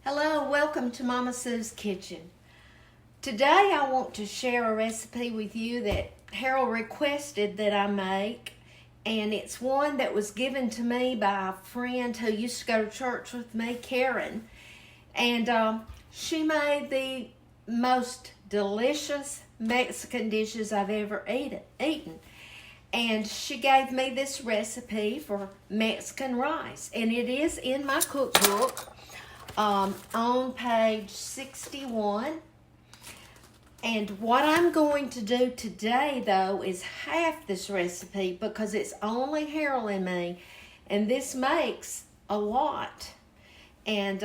Hello, welcome to Mama Sue's Kitchen. Today I want to share a recipe with you that Harold requested that I make, and it's one that was given to me by a friend who used to go to church with me, Karen, and she made the most delicious Mexican dishes I've ever eaten. And she gave me this recipe for Mexican rice, and it is in my cookbook. On page 61. And what I'm going to do today, though, is half this recipe because it's only Harold and me, and this makes a lot. And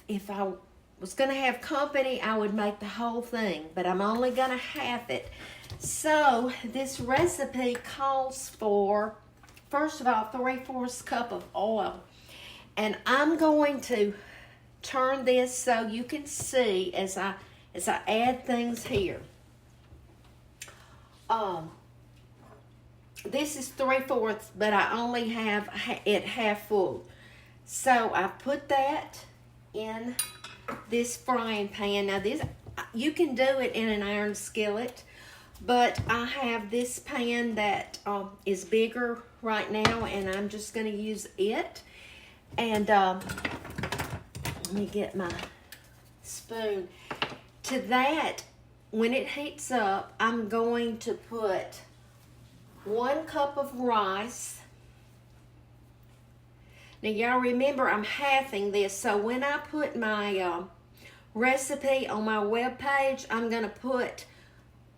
if I was going to have company, I would make the whole thing, but I'm only going to half it. So this recipe calls for, first of all, 3/4 cup of oil, and I'm going to turn this so you can see as I add things here. This is 3/4, but I only have it half full. So I put that in this frying pan. Now this, you can do it in an iron skillet, but I have this pan that is bigger right now, and I'm just going to use it. And let me get my spoon. To that, when it heats up, I'm going to put 1 cup of rice. Now, y'all remember I'm halving this, so when I put my recipe on my webpage, I'm going to put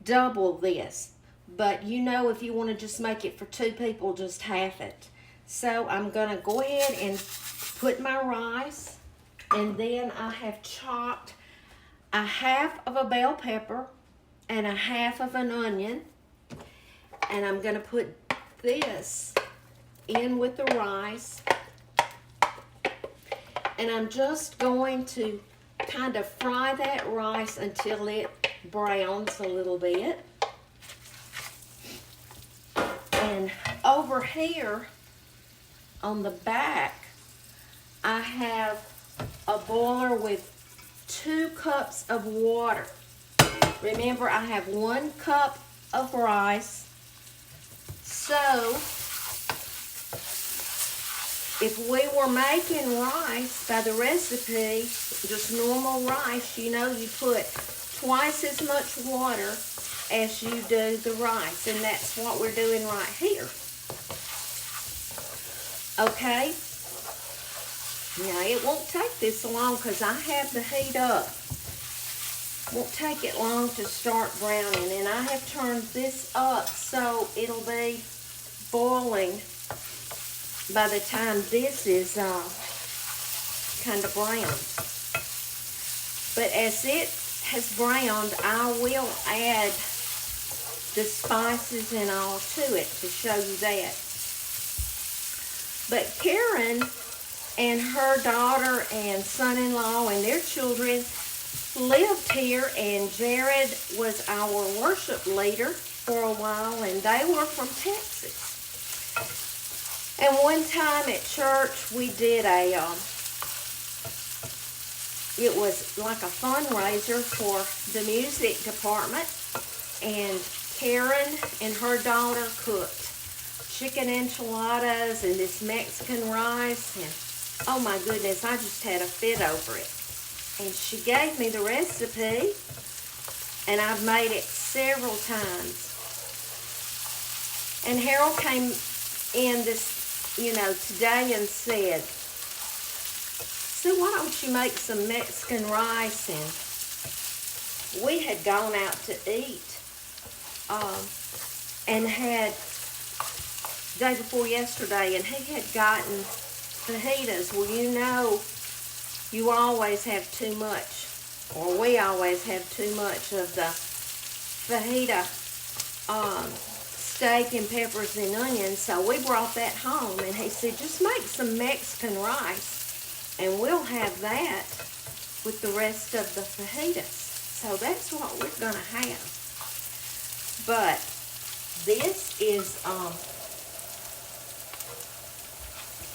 double this. But you know, if you want to just make it for 2 people, just half it. So I'm going to go ahead and put my rice. And then I have chopped a half of a bell pepper and a half of an onion. And I'm going to put this in with the rice. And I'm just going to kind of fry that rice until it browns a little bit. And over here on the back, I have a boiler with 2 cups of water. Remember, I have 1 cup of rice. So, if we were making rice by the recipe, just normal rice, you know, you put twice as much water as you do the rice. And that's what we're doing right here. Okay? Now, it won't take this long because I have the heat up. Won't take it long to start browning. And I have turned this up so it'll be boiling by the time this is kind of browned. But as it has browned, I will add the spices and all to it to show you that. But Karen and her daughter and son-in-law and their children lived here, and Jared was our worship leader for a while, and they were from Texas. And one time at church, we did it was like a fundraiser for the music department, and Karen and her daughter cooked chicken enchiladas and this Mexican rice, and oh my goodness, I just had a fit over it. And she gave me the recipe, and I've made it several times. And Harold came in this, today and said, "So why don't you make some Mexican rice?" And we had gone out to eat and had day before yesterday, and he had gotten fajitas. Well, you know, you always have too much, or we always have too much of the fajita steak and peppers and onions, so we brought that home, and he said, just make some Mexican rice, and we'll have that with the rest of the fajitas. So that's what we're going to have. But this is,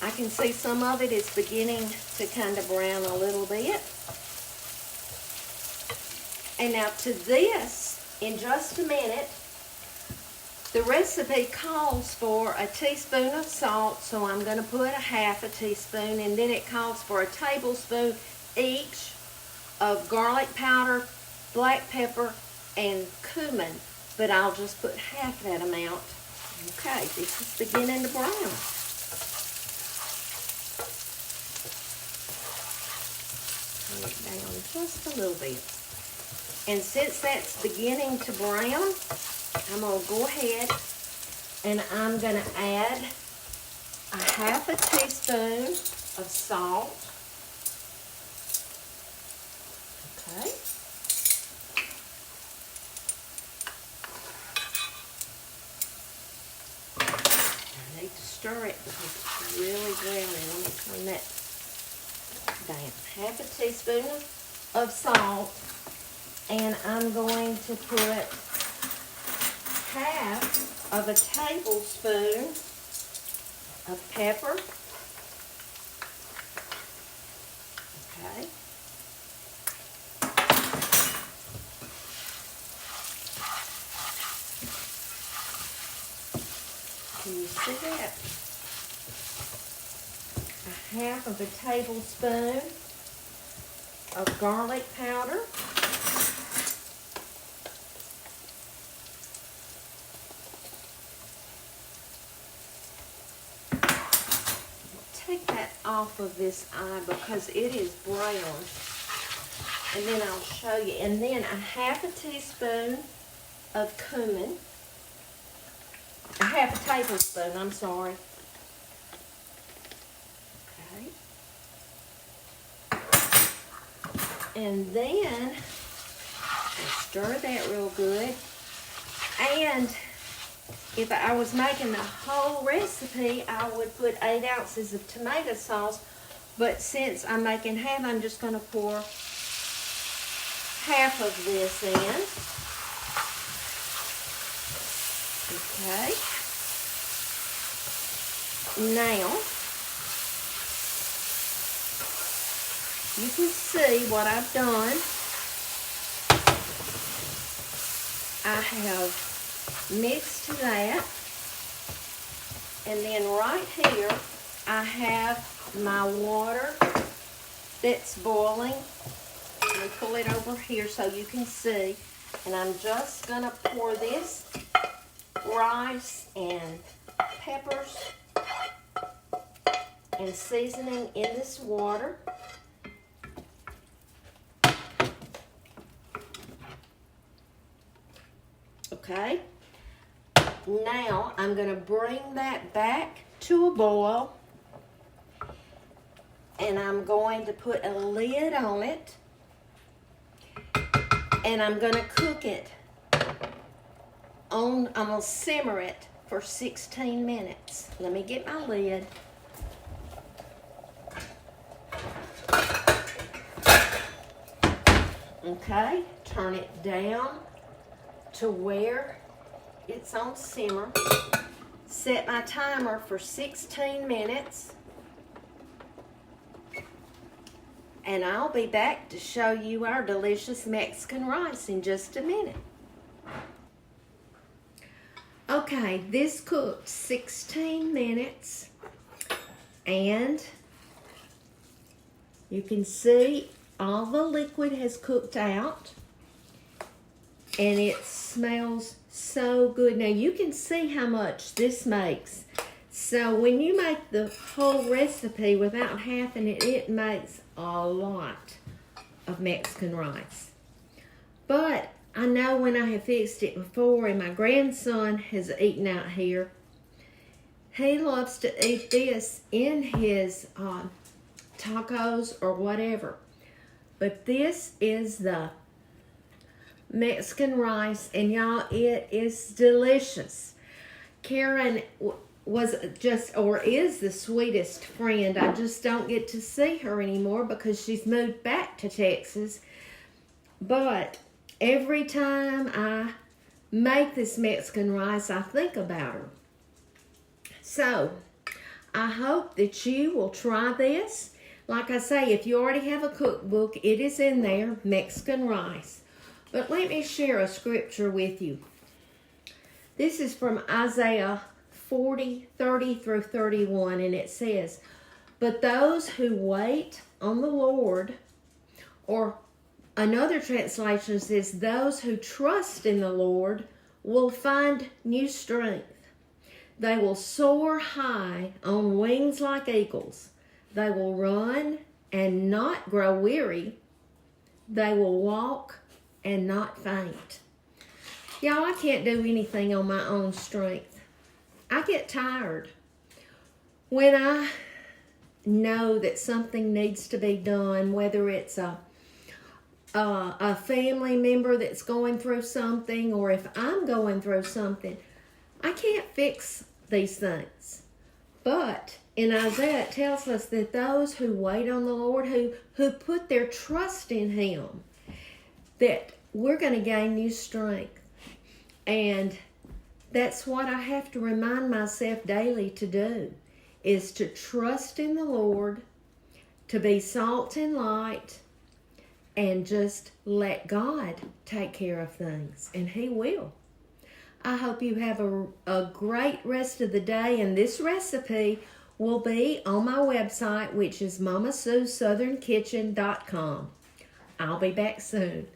I can see some of it is beginning to kind of brown a little bit. And now to this, in just a minute, the recipe calls for a teaspoon of salt, so I'm going to put a half a teaspoon, and then it calls for a tablespoon each of garlic powder, black pepper, and cumin, but I'll just put half that amount. Okay, this is beginning to brown. Turn it down just a little bit. And since that's beginning to brown, I'm going to go ahead and I'm going to add a half a teaspoon of salt. Okay. I need to stir it because it's really browning. Let me turn that down. Half a teaspoon of salt, and I'm going to put half of a tablespoon of pepper. Okay. Can you see that? A half of a tablespoon of garlic powder. Take that off of this eye because it is brown. And then I'll show you. And then a half a teaspoon of cumin. A half a tablespoon, I'm sorry. Okay. And then I'll stir that real good. And if I was making the whole recipe, I would put 8 ounces of tomato sauce. But since I'm making half, I'm just going to pour half of this in. Okay. Now, you can see what I've done. I have mixed that, and then right here I have my water that's boiling. Let me pull it over here so you can see, and I'm just gonna pour this rice and peppers and seasoning in this water. Okay, now I'm going to bring that back to a boil, and I'm going to put a lid on it, and I'm going to cook it on, I'm going to simmer it for 16 minutes. Let me get my lid. Okay, turn it down to where it's on simmer. Set my timer for 16 minutes. And I'll be back to show you our delicious Mexican rice in just a minute. Okay, this cooked 16 minutes. And you can see all the liquid has cooked out. And it smells so good. Now you can see how much this makes. So when you make the whole recipe without halving it, it makes a lot of Mexican rice. But I know when I have fixed it before, and my grandson has eaten out here, he loves to eat this in his tacos or whatever. But this is the Mexican rice, and y'all, it is delicious. Karen was just, or is, the sweetest friend. I just don't get to see her anymore because she's moved back to Texas. But every time I make this Mexican rice, I think about her. So I hope that you will try this. Like I say, if you already have a cookbook, it is in there, Mexican rice. But let me share a scripture with you. This is from Isaiah 40:30 through 31, and it says, "But those who wait on the Lord," or another translation says, "those who trust in the Lord will find new strength. They will soar high on wings like eagles. They will run and not grow weary. They will walk and not faint." Y'all, I can't do anything on my own strength. I get tired. When I know that something needs to be done, whether it's a family member that's going through something, or if I'm going through something, I can't fix these things. But in Isaiah, it tells us that those who wait on the Lord, who put their trust in Him, that we're going to gain new strength. And that's what I have to remind myself daily to do, is to trust in the Lord, to be salt and light, and just let God take care of things, and He will. I hope you have a great rest of the day, and this recipe will be on my website, which is MamaSueSouthernKitchen.com. I'll be back soon.